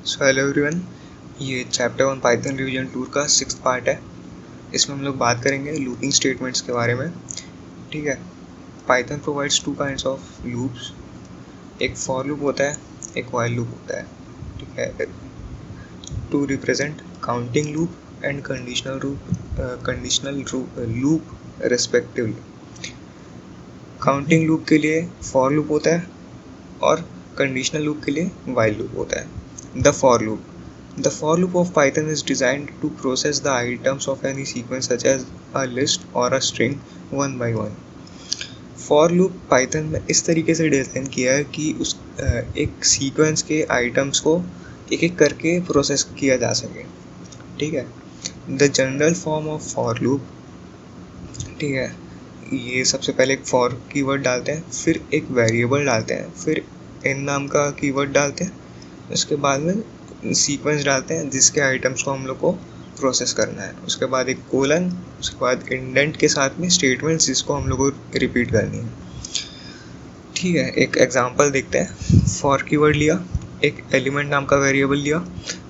So hello everyone, ये chapter 1 Python revision tour का 6th part है। इसमें हम लोग बात करेंगे लूपिंग स्टेटमेंट्स के बारे में। ठीक है। Python provides two kinds of loops. एक फॉर लूप होता है, एक व्हाइल लूप होता है। ठीक है। To represent counting loop and conditional loop respectively. Counting loop के लिए फॉर लूप होता है और कंडीशनल लूप के लिए व्हाइल लूप होता है। The for loop. The for loop of Python is designed to process the items of any sequence such as a list or a string one by one. For loop Python में इस तरीके से design किया है कि उस एक sequence के आइटम्स को एक एक करके प्रोसेस किया जा सके। ठीक है। The general form of for loop, ठीक है, ये सबसे पहले एक फॉर कीवर्ड डालते हैं, फिर एक वेरिएबल डालते हैं, फिर इन नाम का कीवर्ड डालते हैं, उसके बाद में सीक्वेंस डालते हैं जिसके आइटम्स को हम लोग को प्रोसेस करना है, उसके बाद एक कोलन, उसके बाद इंडेंट के साथ में स्टेटमेंट्स जिसको हम लोग को रिपीट करनी है। ठीक है, एक एग्जांपल देखते हैं। फॉर कीवर्ड लिया, एक एलिमेंट नाम का वेरिएबल लिया,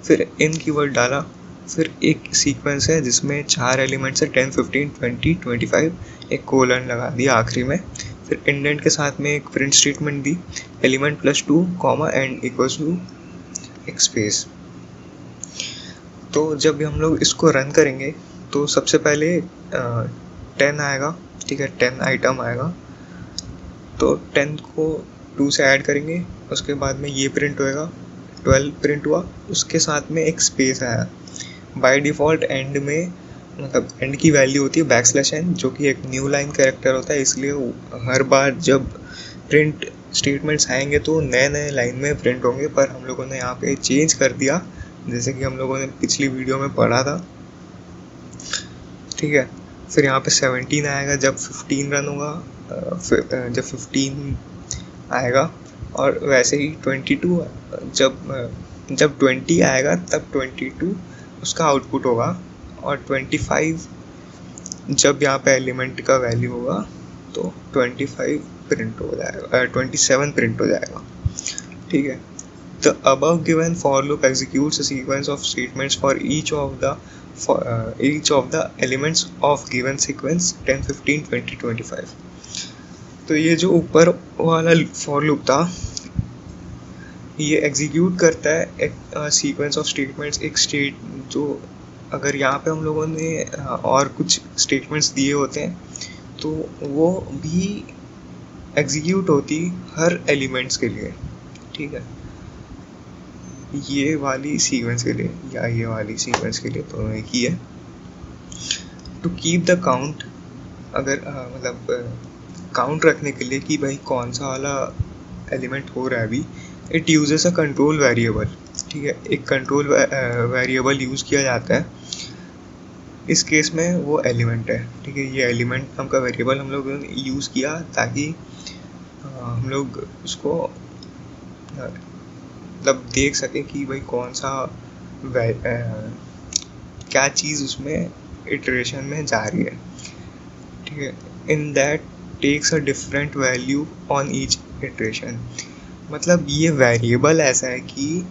फिर इन कीवर्ड डाला, फिर एक सीक्वेंस है जिसमें 4 एलिमेंट्स है 10, 15, 20, 25, एक कोलन लगा दिया आखिरी में, फिर इंडेंट के साथ में एक प्रिंट स्टेटमेंट दी, element +2 comma and equals to एक स्पेस। तो जब हम लोग इसको रन करेंगे तो सबसे पहले 10 आएगा। ठीक है, 10 आइटम आएगा, तो 10 को 2 से ऐड करेंगे, उसके बाद में ये प्रिंट होएगा, 12 प्रिंट हुआ, उसके साथ में एक स्पेस आया। बाय डिफ़ॉल्ट एंड में, मतलब एंड की वैल्यू होती है \n, जो कि एक न्यू लाइन कैरेक्टर होता है, इसलिए हर बार जब प्रिंट स्टेटमेंट्स आएंगे तो नए नए लाइन में प्रिंट होंगे, पर हम लोगों ने यहाँ पे चेंज कर दिया, जैसे कि हम लोगों ने पिछली वीडियो में पढ़ा था। ठीक है, फिर यहाँ पे 17 आएगा जब 15 रन होगा, फिर जब 15 आएगा, और वैसे ही 22 जब 20 आएगा तब 22 उसका आउटपुट होगा, और 25 जब यहाँ पे एलिमेंट का वैल्यू होगा तो 25 प्रिंट हो जाएगा, 27 प्रिंट हो जाएगा। ठीक है। The above given for loop executes a sequence of statements for each of the elements of given sequence 10, 15, 20, 25. तो ये जो ऊपर वाला for loop था, ये एग्जीक्यूट करता है एक सीक्वेंस ऑफ स्टेटमेंट्स, एक स्टेट जो अगर यहाँ पे हम लोगों ने और कुछ स्टेटमेंट्स दिए होते हैं तो वो भी एग्जीक्यूट होती हर एलिमेंट्स के लिए। ठीक है, ये वाली सीक्वेंस के लिए या ये वाली सीक्वेंस के लिए दोनों एक ही है। टू कीप द काउंट, अगर मतलब काउंट रखने के लिए कि भाई कौन सा वाला एलिमेंट हो रहा है अभी, it uses a control variable. ठीक है, एक कंट्रोल वेरिएबल यूज़ किया जाता है, इस केस में वो एलिमेंट है। ठीक है, ये एलिमेंट नाम का वेरिएबल हम लोग यूज़ किया ताकि हम लोग उसको मतलब देख सके कि भाई कौन सा क्या चीज़ उसमें इटरेशन में जा रही है। ठीक है, in that takes a different value on each iteration. मतलब ये वेरिएबल ऐसा है कि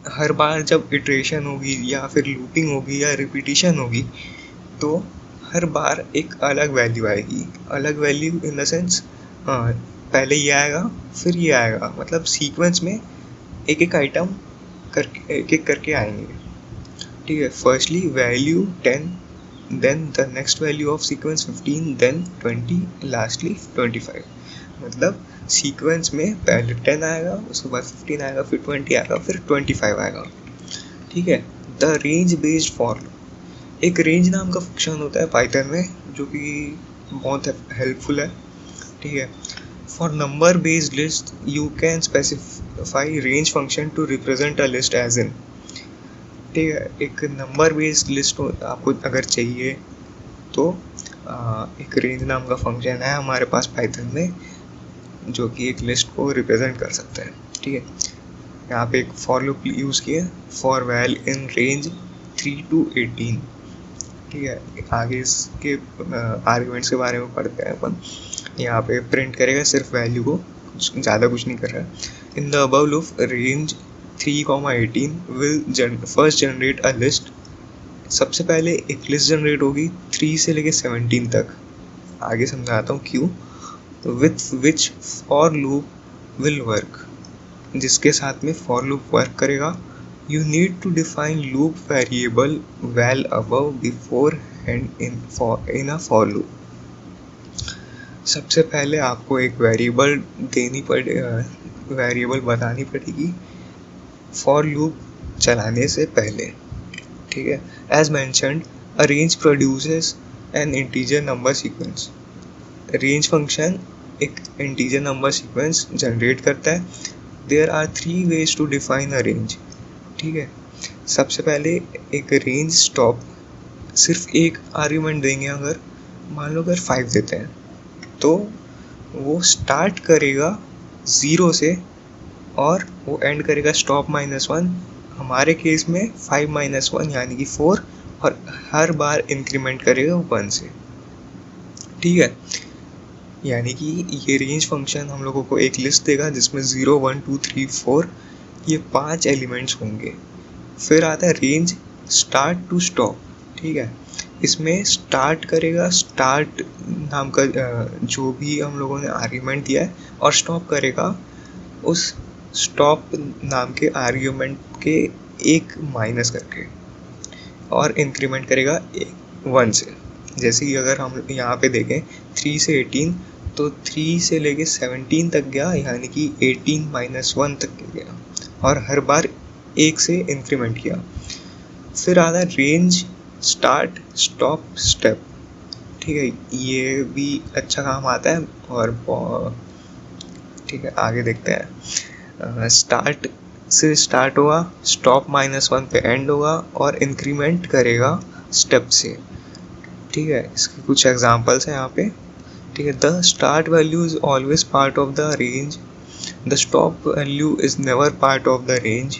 हर बार जब इटरेशन होगी या फिर लूपिंग होगी या रिपीटिशन होगी तो हर बार एक अलग वैल्यू आएगी। अलग वैल्यू इन द सेंस, पहले ये आएगा फिर ये आएगा, मतलब सीक्वेंस में एक एक आइटम करके एक एक करके आएंगे। ठीक है, firstly value 10, then the next value of sequence 15, then 20, lastly 25। मतलब सीक्वेंस में पहले 10 आएगा, उसके बाद 15 आएगा, फिर 20 आएगा, फिर 25 आएगा। ठीक है। द रेंज बेस्ड फॉर, एक रेंज नाम का फंक्शन होता है पाइथन में जो कि बहुत हेल्पफुल है। ठीक है, for number based list you can specify range function to represent a list as in. ठीक है, एक नंबर बेस्ड लिस्ट आपको अगर चाहिए तो एक रेंज नाम का फंक्शन है हमारे पास पाइथन में जो कि एक लिस्ट को रिप्रेजेंट कर सकता है। ठीक है, यहाँ पे एक फॉर लूप यूज़ किया, for val in range 3 to 18। ठीक है, आगे इसके आर्ग्यूमेंट्स के बारे में पढ़ते हैं अपन। यहाँ पे प्रिंट करेगा सिर्फ वैल्यू को, ज़्यादा कुछ नहीं कर रहा है। In the above loop range 3,18 will first generate a list. सबसे पहले एक लिस्ट जनरेट होगी 3 से लेके 17 तक। आगे समझाता हूँ क्यों। With which for loop will work, जिसके साथ में फॉर लूप वर्क करेगा। You need to define loop variable well above before and in a for loop. सबसे पहले आपको एक वेरिएबल वेरिएबल बतानी पड़ेगी फॉर लूप चलाने से पहले, ठीक है। As mentioned, a range produces an integer number sequence. Range function एक इंटीजर नंबर सीक्वेंस जनरेट करता है। There are 3 ways to define a range, ठीक है। सबसे पहले एक रेंज स्टॉप, सिर्फ एक आर्ग्यूमेंट देंगे। अगर मान लो अगर 5 देते हैं तो वो स्टार्ट करेगा 0 से और वो एंड करेगा स्टॉप -1। हमारे केस में 5 - 1 यानी कि 4, और हर बार इंक्रीमेंट करेगा 1 से, ठीक है। यानी कि ये रेंज फंक्शन हम लोगों को एक लिस्ट देगा जिसमें 0, 1, 2, 3, 4 ये 5 एलिमेंट्स होंगे। फिर आता है रेंज स्टार्ट टू स्टॉप, ठीक है। इसमें स्टार्ट करेगा स्टार्ट नाम का जो भी हम लोगों ने आर्ग्यूमेंट दिया है, और स्टॉप करेगा उस स्टॉप नाम के आर्ग्यूमेंट के एक माइनस करके, और इंक्रीमेंट करेगा 1 से। जैसे कि अगर हम यहाँ पे देखें 3 से 18, तो 3 से लेके 17 तक गया, यानी कि 18 - 1 तक गया, और हर बार 1 से इंक्रीमेंट किया। फिर आता है रेंज स्टार्ट स्टॉप स्टेप, ठीक है। ये भी अच्छा काम आता है, और ठीक है आगे देखते हैं। स्टार्ट से स्टार्ट होगा, स्टॉप -1 पे एंड होगा, और इंक्रीमेंट करेगा स्टेप से, ठीक है। इसके कुछ एग्जांपल्स हैं यहाँ पे, ठीक है। The start value is always part of the range, the stop value is never part of the range,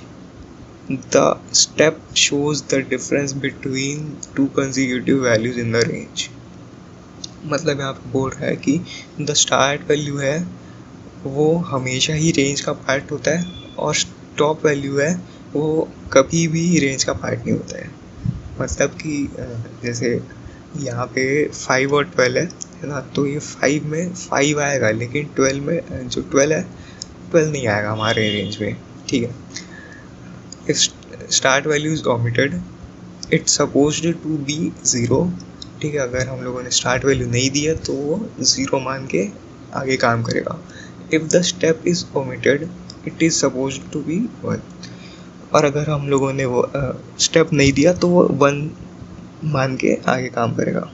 the step shows the difference between two consecutive values in the range। मतलब यहाँ पे बोल रहा है कि the start value है वो हमेशा ही रेंज का पार्ट होता है, और stop value है वो कभी भी रेंज का पार्ट नहीं होता है। मतलब कि जैसे यहाँ पे 5 और 12 है ना, तो ये 5 में 5 आएगा, लेकिन 12 में जो 12 है 12 नहीं आएगा हमारे रेंज में, ठीक है। If start value is omitted, it's supposed to be 0, ठीक है। अगर हम लोगों ने स्टार्ट वैल्यू नहीं दिया तो वो 0 मान के आगे काम करेगा। If the step is omitted, it is supposed to be 1, और अगर हम लोगों ने वो स्टेप नहीं दिया तो वो 1 मान के आगे काम करेगा,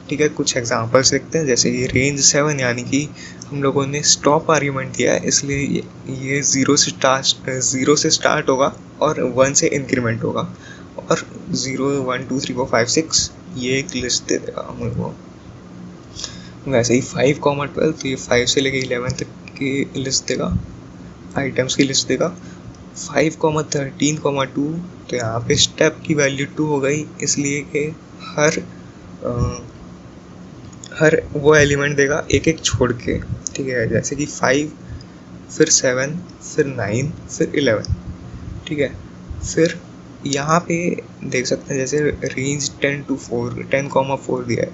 ठीक है। कुछ एग्जांपल्स देखते हैं। जैसे ये रेंज 7, यानी कि हम लोगों ने स्टॉप आर्ग्यूमेंट दिया है, इसलिए ये 0 से स्टार्ट होगा और 1 से इंक्रीमेंट होगा, और 0, 1, 2, 3, 4, 5, 6 ये एक लिस्ट दे देगा हम लोग को। वैसे ही 5, 12, तो ये 5 से लेके 11 तक की लिस्ट देगा, आइटम्स की लिस्ट देगा। 5, 13, 2, तो यहाँ पे स्टेप की वैल्यू 2 हो गई, इसलिए कि हर वो एलिमेंट देगा एक एक छोड़ के, ठीक है। जैसे कि 5, फिर 7, फिर 9, फिर 11, ठीक है। फिर यहाँ पे देख सकते हैं जैसे रेंज 10,4 दिया है,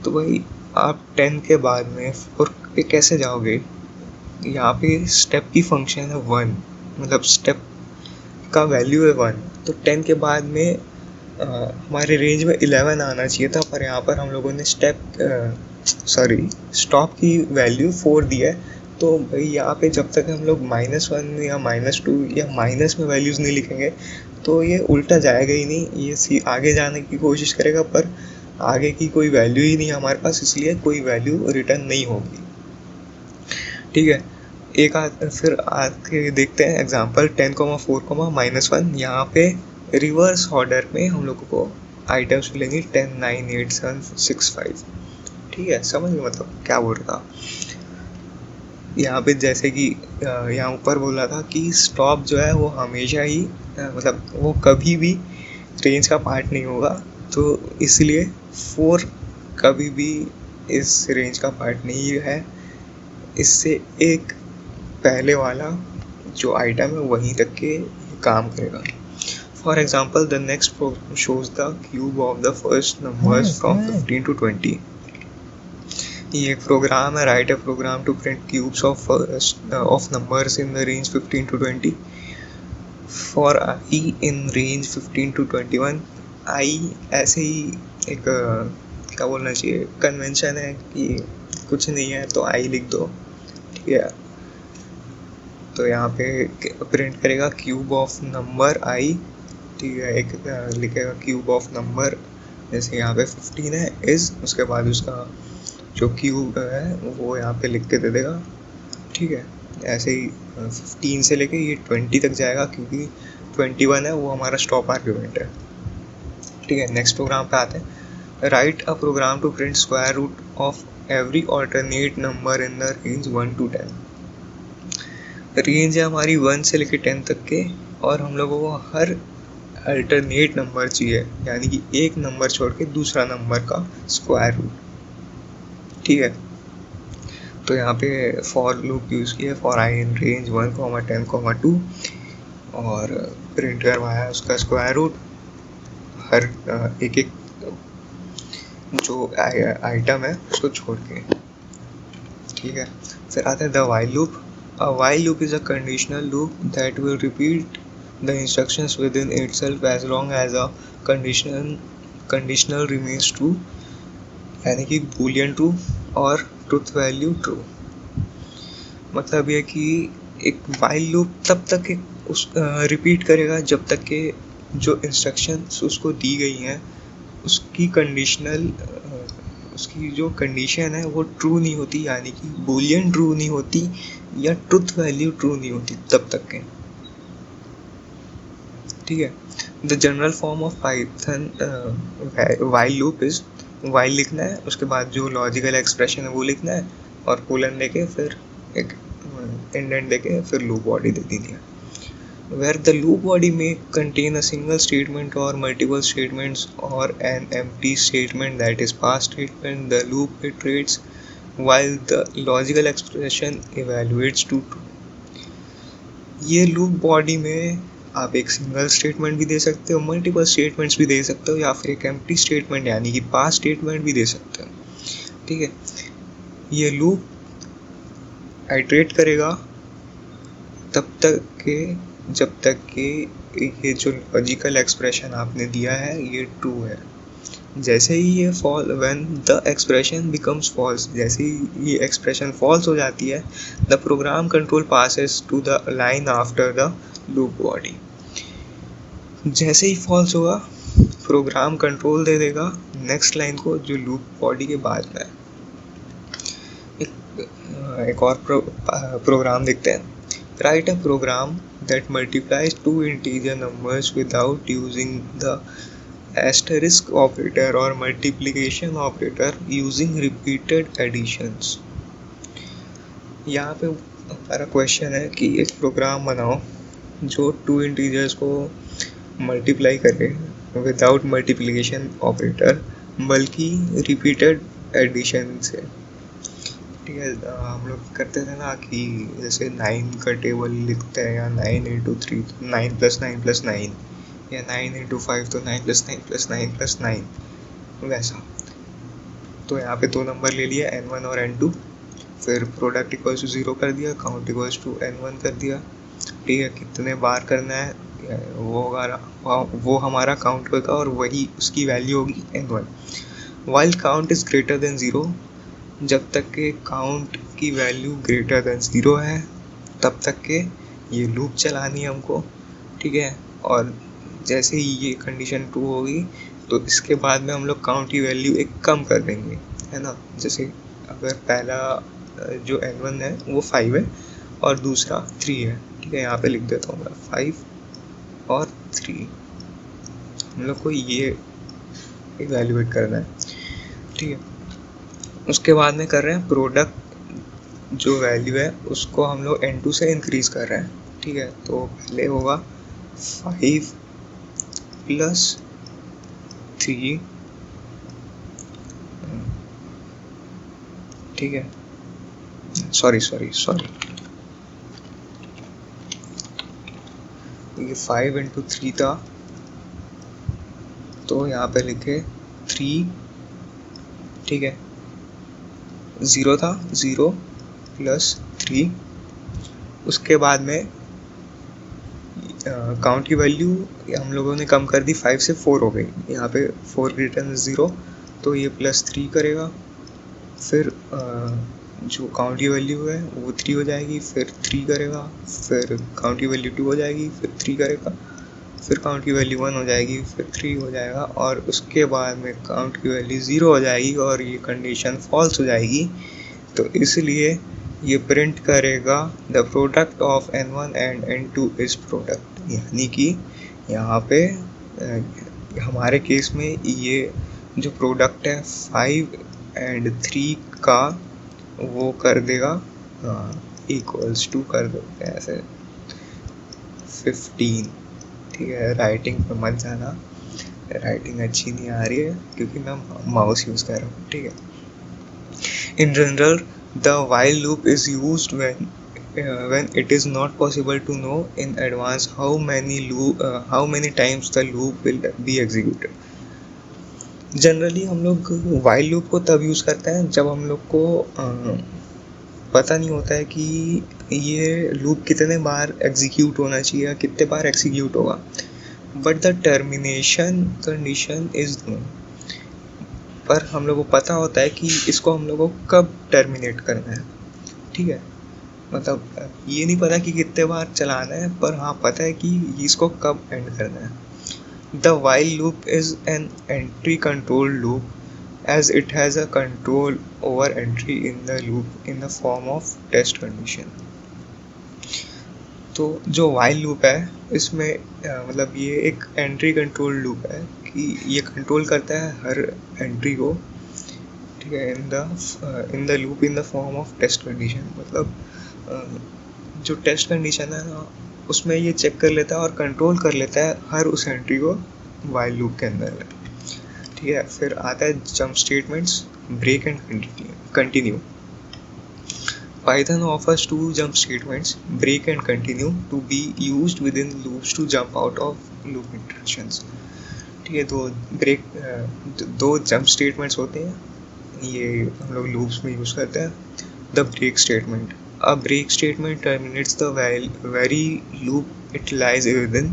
तो भाई आप 10 के बाद में 4 पे कैसे जाओगे। यहाँ पे स्टेप की फंक्शन है 1, मतलब स्टेप का वैल्यू है 1, तो 10 के बाद में हमारे रेंज में 11 आना चाहिए था, पर यहाँ पर हम लोगों ने स्टॉप की वैल्यू 4 दी है। तो भाई यहाँ पे जब तक हम लोग -1 या -2 या माइनस में वैल्यूज़ नहीं लिखेंगे तो ये उल्टा जाएगा ही नहीं, ये आगे जाने की कोशिश करेगा, पर आगे की कोई वैल्यू ही नहीं हमारे पास, इसलिए कोई वैल्यू रिटर्न नहीं होगी, ठीक है। फिर आगे देखते हैं एग्जांपल 10,4, -1। यहाँ पे रिवर्स ऑर्डर में हम लोगों को आइटम्स मिलेंगे 10, 9, 8, 7, 6, 5, ठीक है। समझ में मतलब क्या बोल रहा था यहाँ पे। जैसे कि यहाँ ऊपर बोल रहा था कि स्टॉप जो है वो हमेशा ही मतलब वो कभी भी रेंज का पार्ट नहीं होगा, तो इसलिए 4 कभी भी इस रेंज का पार्ट नहीं है। इससे एक पहले वाला जो आइटम है वहीं तक के काम करेगा. For example the next shows the cube of the first numbers from 15 to 20. ये एक प्रोग्राम है. Write a program to print cubes of numbers in the range 15 to 20 for i in range 15 to 21. i ऐसे ही एक क्या बोलना चाहिए, convention है कि कुछ नहीं है तो i लिख दो, ठीक है. तो यहाँ पे प्रिंट करेगा क्यूब ऑफ नंबर i, ठीक है. एक लिखेगा क्यूब ऑफ नंबर, जैसे यहाँ पे 15 है इज, उसके बाद उसका जो क्यूब है वो यहाँ पे लिख के दे देगा, ठीक है. ऐसे ही 15 से लेके ये 20 तक जाएगा, क्योंकि 21 है वो हमारा स्टॉप आर्ग्यूमेंट है, ठीक है. नेक्स्ट प्रोग्राम पे आते हैं. Write a program to print square root of every alternate number in the range 1 to 10. Range है हमारी 1 से लेके 10 तक के, और हम लोगों को हर अल्टरनेट नंबर चाहिए, यानी कि एक नंबर छोड़ के दूसरा नंबर का स्क्वायर रूट, ठीक है. तो यहाँ पे फॉर लूप यूज़ किया फॉर आई इन रेंज 1, 10, 2 और प्रिंट करवाया उसका स्क्वायर रूट हर एक एक जो आइटम है उसको छोड़ के, ठीक है. फिर आता है the while loop. A while loop is a conditional loop that will repeat the instructions within itself as long as a conditional remains true, यानी कि बूलियन ट्रू और ट्रुथ वैल्यू ट्रू. मतलब ये कि एक वाइल लूप तब तक उस रिपीट करेगा जब तक के जो इंस्ट्रक्शंस उसको दी गई हैं उसकी उसकी जो कंडीशन है वो ट्रू नहीं होती, यानी कि बूलियन ट्रू नहीं होती या ट्रुथ वैल्यू ट्रू नहीं होती तब तक के, ठीक है. The general form of Python while loop is, while लिखना है, उसके बाद जो लॉजिकल एक्सप्रेशन है वो लिखना है, और कोलन देके फिर एक इंडेंट देके फिर लूप बॉडी दे दी है. Where the loop body may contain a single statement or multiple statements or an empty statement that is past statement, the loop iterates while the logical expression evaluates to true. ये loop body में आप एक single statement भी दे सकते हो, multiple statements भी दे सकते हो, या फिर एक एम्प्टी स्टेटमेंट यानी कि पास्ट स्टेटमेंट भी दे सकते हो, ठीक है. ये लूप आइटरेट करेगा तब तक के जब तक कि ये जो लॉजिकल एक्सप्रेशन आपने दिया है ये ट्रू है. जैसे ही ये when the expression becomes false, जैसे ही ये एक्सप्रेशन फॉल्स हो जाती है, the program control passes to the line after the loop body. जैसे ही फॉल्स होगा प्रोग्राम कंट्रोल दे देगा नेक्स्ट लाइन को जो लूप बॉडी के बाद में. एक और प्रोग्राम देखते हैं. Write a program that multiplies two integer numbers without using the asterisk operator or multiplication operator using repeated additions. यहाँ पे हमारा क्वेश्चन है कि एक प्रोग्राम बनाओ जो टू इंटीजर्स को मल्टीप्लाई करे विदाउट मल्टीप्लिकेशन ऑपरेटर, बल्कि रिपीटेड एडिशन से, ठीक है. हम लोग करते थे ना कि जैसे 9 का टेबल लिखते हैं, या 9 into 3 9 + 9 + 9, या 9 into 5 तो 9 + 9 + 9 + 9, वैसा. तो यहाँ पे दो नंबर ले लिया n1 और n2, फिर प्रोडक्ट इक्वल्स टू 0 कर दिया, काउंट इक्वल्स टू n1 कर दिया, ठीक है. कितने बार करना है वो हमारा काउंट होगा और वही उसकी वैल्यू होगी n1. While count is greater than 0, जब तक के काउंट की वैल्यू ग्रेटर देन 0 है तब तक के ये लूप चलानी है हमको, ठीक है. और जैसे ही ये कंडीशन ट्रू होगी तो इसके बाद में हम लोग काउंट की वैल्यू एक कम कर देंगे, है ना. जैसे अगर पहला जो n1 है वो 5 है और दूसरा 3 है, ठीक है. यहाँ पे लिख देता हूँ मैं 5 और 3. हम लोग को ये इवैल्यूएट करना है, ठीक है. उसके बाद में कर रहे हैं प्रोडक्ट जो वैल्यू है उसको हम लोग n2 से इंक्रीज़ कर रहे हैं, ठीक है. तो पहले होगा 5 + 3, ठीक है. सॉरी ये 5 इंटू 3 था, तो यहाँ पे लिखे 3, ठीक है, 0 था, 0 प्लस 3, उसके बाद में काउंट की वैल्यू हम लोगों ने कम कर दी, 5 से 4 हो गई, यहाँ पे 4 ग्रेटर देन 0, तो ये प्लस 3 करेगा, फिर जो काउंट की वैल्यू है वो 3 हो जाएगी, फिर 3 करेगा, फिर काउंट की वैल्यू 2 हो जाएगी, फिर 3 करेगा, फिर काउंट की वैल्यू 1 हो जाएगी, फिर 3 हो जाएगा, और उसके बाद में काउंट की वैल्यू 0 हो जाएगी और ये कंडीशन फॉल्स हो जाएगी। तो इसलिए ये प्रिंट करेगा the product of n1 and n2 is product, यानी कि यहाँ पे हमारे केस में ये जो प्रोडक्ट है 5 एंड 3 का वो कर देगा इक्वल्स टू कर देते हैं ऐसे 15, ठीक है। राइटिंग पे मत जाना, राइटिंग अच्छी नहीं आ रही है क्योंकि मैं माउस यूज़ कर रहा हूँ, ठीक है। In general the while loop is used when it is not possible to know in advance how many times the loop will be executed. Generally हम लोग while loop को तब यूज़ करते हैं जब हम लोग को पता नहीं होता है कि ये लूप कितने बार एग्जीक्यूट होना चाहिए या कितने बार एग्जीक्यूट होगा, but the termination condition is known, पर हम लोग को पता होता है कि इसको हम लोग को कब टर्मिनेट करना है, ठीक है। मतलब ये नहीं पता कि कितने बार चलाना है, पर हाँ पता है कि इसको कब एंड करना है। The while loop is an entry control loop as it has a control over entry in the loop in the form of test condition. तो जो while loop है इसमें मतलब ये एक एंट्री कंट्रोल लूप है कि ये कंट्रोल करता है हर एंट्री को, ठीक है, in the loop in the form of test condition. मतलब जो टेस्ट कंडीशन है ना उसमें ये चेक कर लेता है और कंट्रोल कर लेता है हर उस एंट्री को while लूप के अंदर, ठीक है। फिर आता है jump statements, break and continue. Python offers two jump statements, break and continue, to be used within loops to jump out of loop interactions. ठीक है, दो जंप स्टेटमेंट्स होते हैं, ये हम लोग लूप्स में यूज़ करते हैं। The break statement, a break statement terminates the very loop it lies within.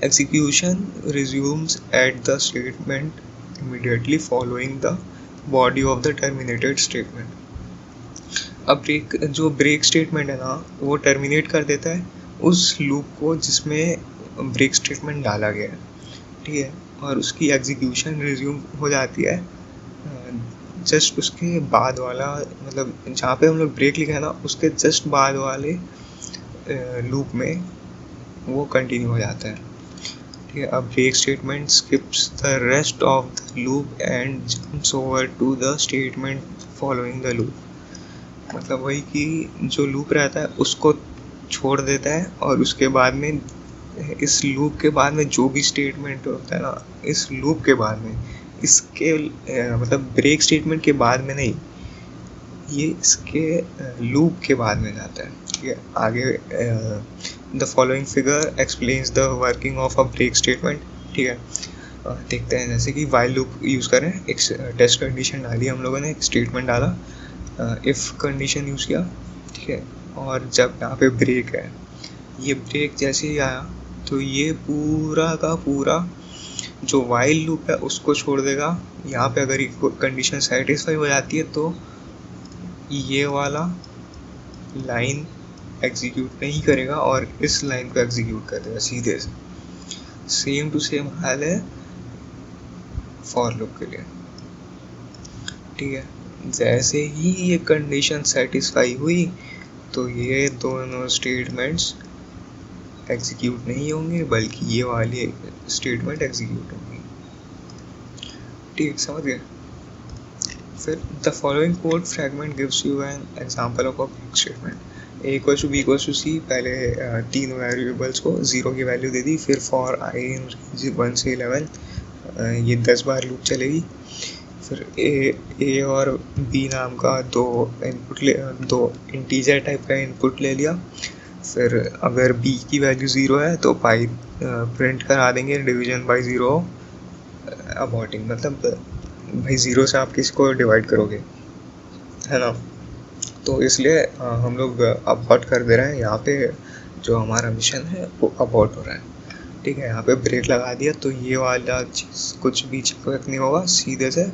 Execution resumes at the statement immediately following the body of the terminated statement. अब जो ब्रेक स्टेटमेंट है ना वो टर्मिनेट कर देता है उस लूप को जिसमें ब्रेक स्टेटमेंट डाला गया है, ठीक है, और उसकी एग्जीक्यूशन रिज्यूम हो जाती है जस्ट उसके बाद वाला, मतलब जहाँ पे हम लोग ब्रेक लिखा है ना उसके जस्ट बाद वाले लूप में वो कंटिन्यू हो जाता है, ठीक है। अब break statement skips the rest of the loop and jumps over to the statement following the loop. मतलब वही कि जो लूप रहता है उसको छोड़ देता है और उसके बाद में इस लूप के बाद में जो भी स्टेटमेंट होता है ना इस लूप के बाद में इसके मतलब ब्रेक स्टेटमेंट के बाद में नहीं, ये इसके लूप के बाद में जाता है, ठीक है। आगे the following figure explains the working of a break statement, ठीक है। देखते हैं, जैसे कि वाइल लूप यूज़ करें, एक टेस्ट कंडीशन डाली हम लोगों ने, एक स्टेटमेंट डाला, इफ़ कंडीशन यूज़ किया, ठीक है, और जब यहाँ पे ब्रेक है, ये ब्रेक जैसे ही आया तो ये पूरा का पूरा जो वाइल लूप है उसको छोड़ देगा। यहाँ पे अगर कंडीशन सेटिस्फाई हो जाती है तो ये वाला लाइन एग्जीक्यूट नहीं करेगा और इस लाइन को एग्जीक्यूट कर देगा सीधे से। सेम टू सेम हाल है फॉर लूप के लिए, ठीक है। जैसे ही ये कंडीशन सेटिस्फाई हुई तो ये दोनों स्टेटमेंट्स एग्जीक्यूट नहीं होंगे बल्कि ये वाली स्टेटमेंट एग्जीक्यूट होंगी, ठीक, समझ गए। फिर the following code fragment gives you an example of a break statement. A equals to b equals to c, पहले तीन वेरिएबल्स को 0 की वैल्यू दे दी, फिर फॉर आई इन रेंज 1 से 11 ये 10 बार लूप चलेगी। फिर ए और बी नाम का दो इंटीजर टाइप का इनपुट ले लिया, फिर अगर b की वैल्यू 0 है तो पाई प्रिंट करा देंगे डिवीजन बाय 0 अबॉर्टिंग, मतलब भाई 0 से आप किसी को डिवाइड करोगे, है ना। तो इसलिए हम लोग अबॉर्ट कर दे रहे हैं यहाँ पे, जो हमारा मिशन है वो अबॉर्ट हो रहा है। ठीक है, यहाँ पे ब्रेक लगा दिया तो ये वाला चीज़ कुछ भी चेक नहीं होगा, सीधे से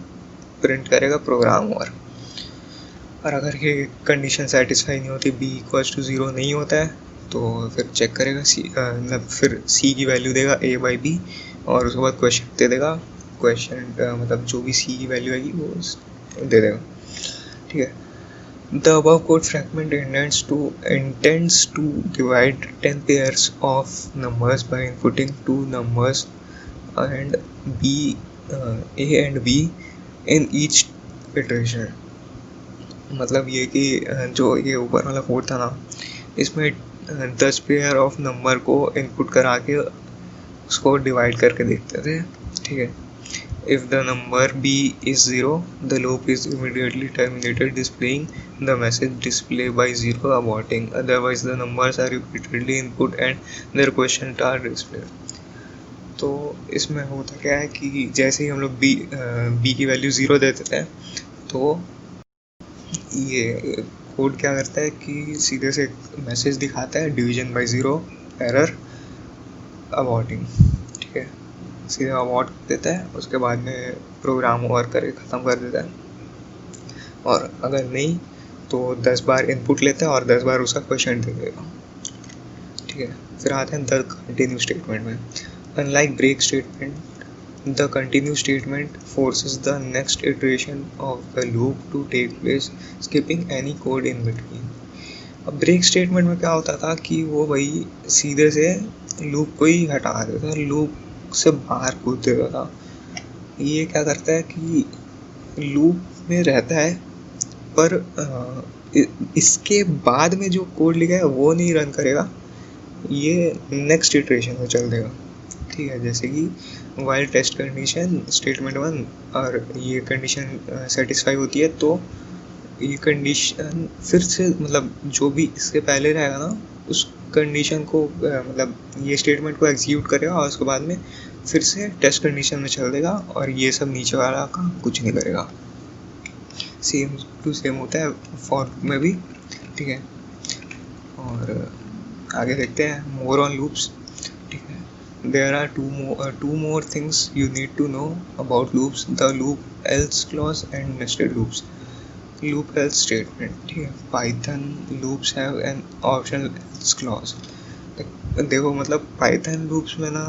प्रिंट करेगा प्रोग्राम। और अगर ये कंडीशन सेटिस्फाई नहीं होती, b इक्वल्स टू 0 नहीं होता है, तो फिर चेक करेगा मतलब फिर c की वैल्यू देगा a बाई बी, और उसके बाद क्वेश्चन दे देगा। क्वेश्चन मतलब जो भी c की वैल्यू आएगी वो दे देगा। ठीक है, the above code fragment intends to divide 10 pairs of numbers by inputting two numbers and a and b in each iteration। मतलब ये कि जो ये ऊपर वाला कोड था ना, इसमें 10 पेयर ऑफ नंबर को इनपुट करा के उसको डिवाइड करके देखते थे। ठीक है, if the number b is 0 the loop is immediately terminated, displaying the message display by 0 aborting, otherwise the numbers are repeatedly input and their questions are displayed। तो इसमें होता क्या है कि जैसे ही हम लोग b की वैल्यू 0 दे देते हैं, तो ये कोड क्या करता है कि सीधे से मैसेज दिखाता है डिवीजन बाय 0 एरर अबॉर्टिंग। ठीक है, सीधे अबॉर्ट देता है, उसके बाद में प्रोग्राम ओवर करके ख़त्म कर देता है। और अगर नहीं तो 10 बार इनपुट लेता है और 10 बार उसका क्वेश्चन दे देगा। ठीक है, फिर आते हैं द कंटिन्यू स्टेटमेंट में। Unlike break statement, the continue statement forces the next iteration of the loop to take place, skipping any code in between। अब ब्रेक स्टेटमेंट में क्या होता था कि वो भाई सीधे से लूप को ही हटा देता था, लूप से बाहर कूद देता था। ये क्या करता है कि लूप में रहता है, पर इसके बाद में जो कोड लिखा है वो नहीं रन करेगा, ये नेक्स्ट इटरेशन में चल देगा। ठीक है, जैसे कि वाइल टेस्ट कंडीशन स्टेटमेंट 1 और ये कंडीशन सेटिस्फाई होती है, तो ये कंडीशन फिर से मतलब जो भी इसके पहले रहेगा ना, उस कंडीशन को मतलब ये स्टेटमेंट को एग्जीक्यूट करेगा और उसके बाद में फिर से टेस्ट कंडीशन में चल देगा, और ये सब नीचे वाला काम कुछ नहीं करेगा। सेम टू सेम होता है फॉर में भी। ठीक है, और आगे देखते हैं मोर ऑन लूप्स। ठीक है, there are two more things you need to know about loops: the loop else clause and nested loops। loop else statement, ठीक है, python loops have an optional else clause। देखो मतलब python loops में ना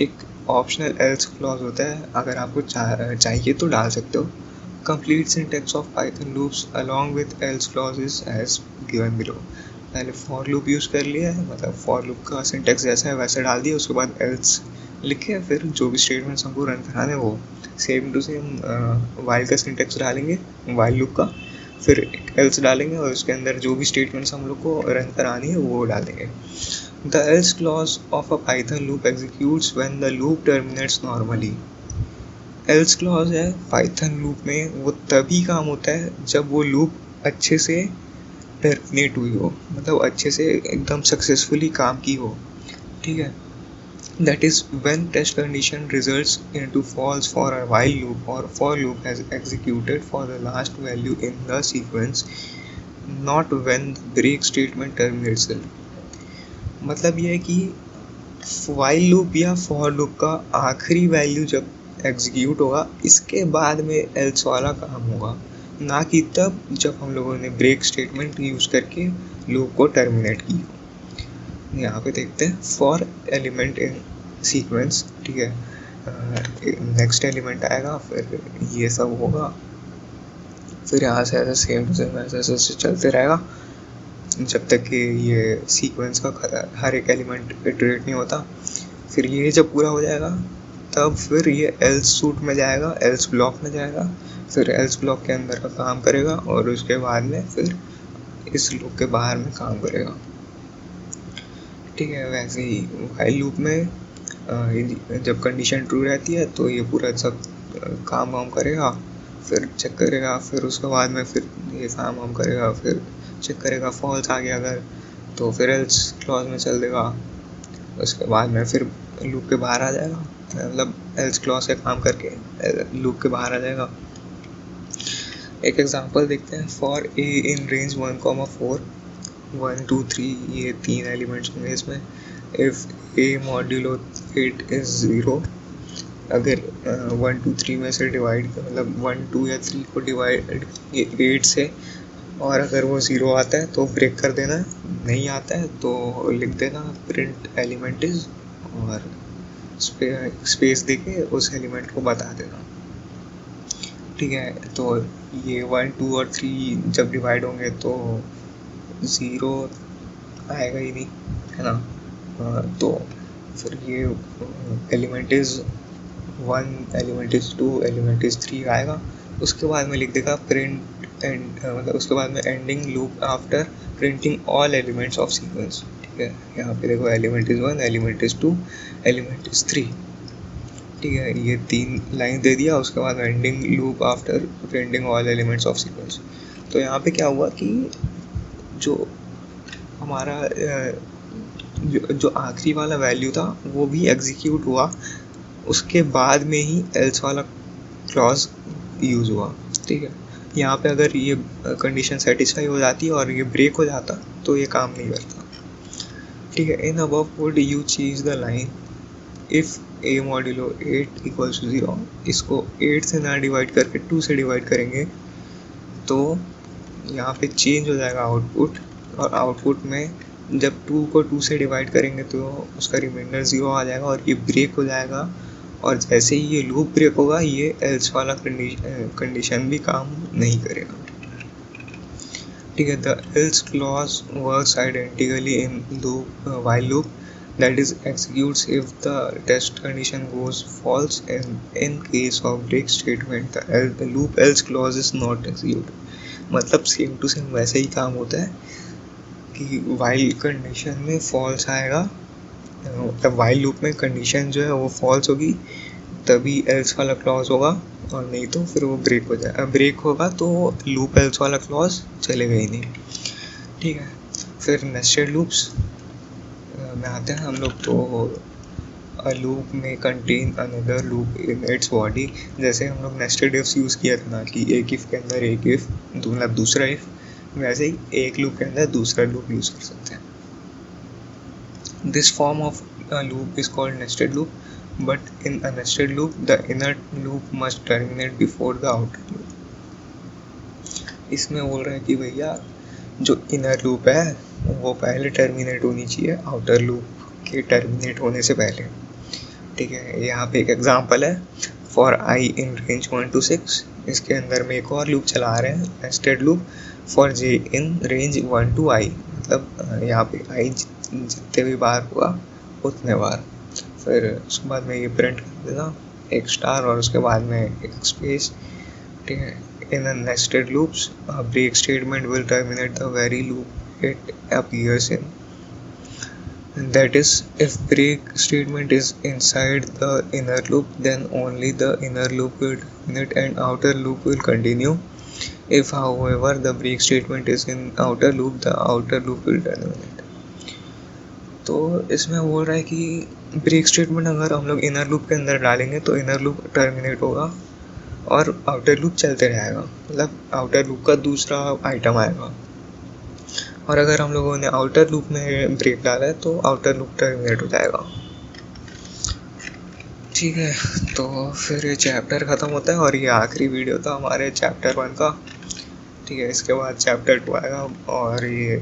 एक optional else clause होता है, अगर आपको चाहिए तो डाल सकते हो। complete syntax of python loops along with else clause is as given below। पहले फॉर लूप यूज़ कर लिया है, मतलब फॉर लूप का सिंटेक्स जैसा है वैसे डाल दिया, उसके बाद एल्स लिखे, फिर जो भी स्टेटमेंट्स हमको रन कराने वो सेम टू सेम वाइल का सिंटेक्स डालेंगे वाइल लूप का, फिर एक एल्स डालेंगे और उसके अंदर जो भी स्टेटमेंट्स हम लोग को रन करानी है वो डालेंगे। The L's clause of a Python loop executes when the loop terminates normally. Else clause है पाइथन लूप में, वो तभी काम होता है जब वो लूप अच्छे से टर्मिनेट हुई हो, मतलब अच्छे से एकदम सक्सेसफुली काम की हो। ठीक है, that is when test condition results into false for a while loop और for loop has executed for the last value in the sequence, not when the break statement terminates it. मतलब ये है कि व्हाइल लूप या for loop का आखिरी value जब execute होगा, इसके बाद में एल्स वाला काम होगा, ना कि तब जब हम लोगों ने ब्रेक स्टेटमेंट यूज़ करके लूप को टर्मिनेट की। यहाँ पे देखते हैं फॉर एलिमेंट इन सीक्वेंस। ठीक है, नेक्स्ट एलिमेंट आएगा, फिर ये सब होगा, फिर यहाँ से ऐसे सेम टू सेम ऐसे ऐसे चलते रहेगा जब तक कि ये सीक्वेंस का हर एक एलिमेंट इटरेट नहीं होता। फिर ये जब पूरा हो जाएगा तब फिर ये एल्स सूट में जाएगा, एल्स ब्लॉक में जाएगा, फिर एल्स ब्लॉक के अंदर का काम करेगा और उसके बाद में फिर इस लूप के बाहर में काम करेगा। ठीक है, वैसे ही व्हाइल लूप में जब कंडीशन ट्रू रहती है तो ये पूरा सब काम वाम करेगा, फिर चेक करेगा, फिर उसके बाद में फिर ये काम वाम करेगा, फिर चेक करेगा फॉल्स आ गया अगर, तो फिर एल्स क्लॉज में चल देगा, उसके बाद में फिर लूप के बाहर आ जाएगा, मतलब एल्स क्लॉज का काम करके लूप के बाहर आ जाएगा। एक एग्जांपल देखते हैं। फॉर ए इन रेंज 1,4 1 2 3 ये 3 एलिमेंट्स होंगे इसमें। इफ़ ए मॉड्यूलो 8 इज़ 0, अगर 1 2 3 में से डिवाइड मतलब 1 2 या 3 को डिवाइड ये 8 से, और अगर वो 0 आता है तो ब्रेक कर देना, नहीं आता है तो लिख देना प्रिंट एलिमेंट इज, और स्पेस देके उस एलिमेंट को बता देना। ठीक है, तो ये 1 2 और 3 जब डिवाइड होंगे तो 0 आएगा ही नहीं, है ना। तो फिर ये element is 1, element is 2, element is 3 आएगा। उसके बाद में लिख देगा प्रिंट एंड, मतलब उसके बाद में ending loop after printing all elements of sequence. ठीक है, यहाँ पे देखो element is 1, element is 2, element is 3। ठीक है, ये 3 लाइन दे दिया। उसके बाद ending loop after printing all elements of sequence. तो यहाँ पे क्या हुआ कि जो हमारा जो आखिरी वाला वैल्यू था वो भी एग्जीक्यूट हुआ, उसके बाद में ही एल्स वाला क्लॉज यूज़ हुआ। ठीक है, यहाँ पे अगर ये कंडीशन सेटिस्फाई हो जाती और ये ब्रेक हो जाता तो ये काम नहीं करता। ठीक है, in above code you change the line if a modulo 8 equals to 0, इसको 8 से ना डिवाइड करके 2 से डिवाइड करेंगे तो यहाँ पे चेंज हो जाएगा आउटपुट, और आउटपुट में जब 2 को 2 से डिवाइड करेंगे तो उसका रिमाइंडर 0 आ जाएगा और ये ब्रेक हो जाएगा। और जैसे ही ये लूप ब्रेक होगा ये एल्स वाला कंडीशन भी काम नहीं करेगा। ठीक है, the L's clause works identically in loop while loop, that is executes if the test condition goes false, and in case of break statement the loop else clause is not executed। मतलब same to same वैसे ही काम होता है कि while condition में false आएगा, मतलब while loop में कंडीशन जो है वो false होगी तभी else वाला क्लॉज होगा, और नहीं तो फिर वो ब्रेक हो जाएगा। ब्रेक होगा तो लूप else वाला क्लॉज चलेगा ही नहीं। ठीक है, फिर नेस्टेड लूप्स में आते हैं हम लोग। तो अ लूप में contain another loop in its body, जैसे हम लोग नेस्टेड इफ्स यूज़ किया था ना कि एक इफ़ के अंदर एक इफ़ मतलब दूसरा इफ़, वैसे ही एक लूप के अंदर दूसरा लूप यूज़ कर सकते हैं। This form of loop is called nested loop, but in a nested loop the inner loop must terminate before the outer loop. इसमें बोल रहे हैं कि भैया जो इनर लूप है वो पहले टर्मिनेट होनी चाहिए आउटर लूप के टर्मिनेट होने से पहले। ठीक है, यहाँ पे एक एग्जांपल है for I in range 1 to 6, इसके अंदर में एक और लूप चला रहे हैं nested loop for J in range 1 to i, मतलब यहाँ पे आई जितने भी बार हुआ उतने बार, फिर उसके बाद में ये प्रिंट कर देना एक स्टार और उसके बाद में एक स्पेस। ठीक है, in a nested loops a break statement will terminate the very loop it appears in, that is if break statement is inside the inner loop then only the inner loop will terminate and outer loop will continue, if however the break statement is in outer loop the outer loop will terminate। तो इसमें बोल रहा है कि break statement अगर हम लोग inner loop के अंदर डालेंगे तो इनर लूप टर्मिनेट होगा और आउटर लूप चलते रहेगा, मतलब आउटर लूप का दूसरा आइटम आएगा। और अगर हम लोगों ने आउटर लूप में ब्रेक डाला है तो आउटर लूप टर्मिनेट हो जाएगा। ठीक है, तो फिर ये चैप्टर ख़त्म होता है और ये आखिरी वीडियो था हमारे चैप्टर 1 का। ठीक है, इसके बाद चैप्टर 2 आएगा और ये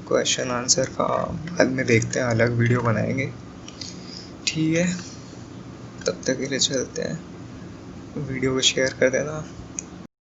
क्वेश्चन आंसर का बाद में देखते हैं, अलग वीडियो बनाएंगे। ठीक है, तब तक के लिए चलते हैं, वीडियो को शेयर कर देना।